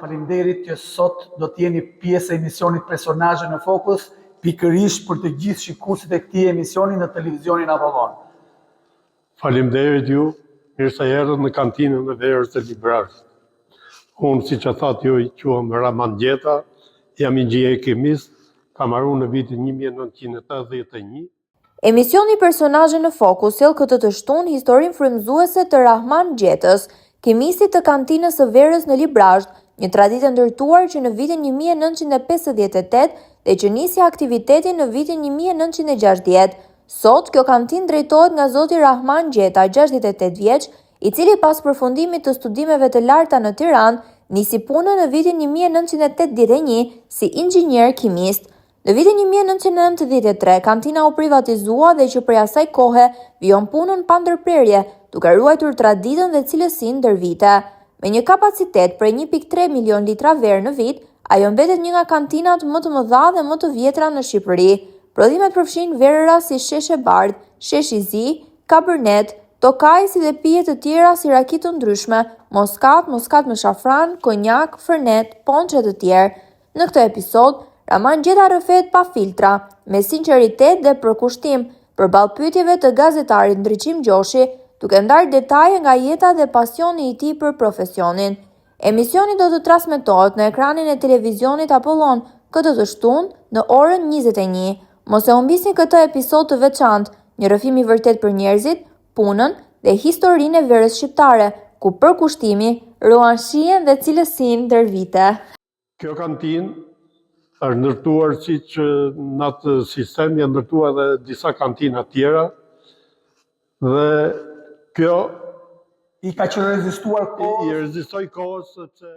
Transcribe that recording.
faleminderit që sot do të jeni pjesë e emisionit Personazhe në Fokus, pikërisht për të gjithë shikuesit e këtij emisioni në televizionin Apollon. Faleminderit ju, mirë se erdhët në kantinën e verës të Librazhit. Unë, siç e thatë ju, quhem Raman Gjeta, jam inxhinier kimist, kam marrë në vitin 1981. Emisioni Personazhe në Fokus sjell këtë të shtunë historinë frymëzuese të Rahman Gjetës, kimistit të kantinës së verës në Librazh, një traditë ndërtuar që në vitin 1958 dhe që nisi aktivitetin në vitin 1960. Sot, kjo kantinë drejtohet nga zoti Rahman Gjeta, 68 vjeç, i cili pas përfundimit të studimeve të larta në Tiranë, nisi punën në vitin 1981 si inxhinier kimist. Në vitin 1993, kantina u privatizua dhe që prej asaj kohe vijon punën pa ndërprerje, duke ruajtur traditën dhe cilësinë ndër vite. Me një kapacitet prej 1.3 milion litra verë në vit, ajo mbetet një nga kantinat më të mëdha dhe më të vjetra në Shqipëri. Prodhimet përfshin verëra si shesh e bardhë, shesh i zi, kabernet, tokaj si dhe pije të tjera si raki të ndryshme, moskat, moskat me shafran, konjak, fernet, ponçe të tjerë. Në këtë episod, Rahman Gjeta rrëfet pa filtra, me sinqeritet dhe përkushtim, përballë pyetjeve të gazetarit Ndriçim Gjoshi, duke ndarë detaje nga jeta dhe pasioni i tij për profesionin. Emisioni do të transmetohet në ekranin e televizionit Apollon këtë të shtunë në orën 21. Mos e humbisni këtë episod të veçantë, një rrëfim i vërtet për njerëzit, punën dhe historinë e verës shqiptare, ku përkushtimi ruan shijen dhe cilësinë ndër vite. Kjo kantinë është ndërtuar siç në atë sistem janë ndërtuar edhe disa kantina tjera dhe kjo I ka që rezistuar kohë. I rezistoi kohës sepse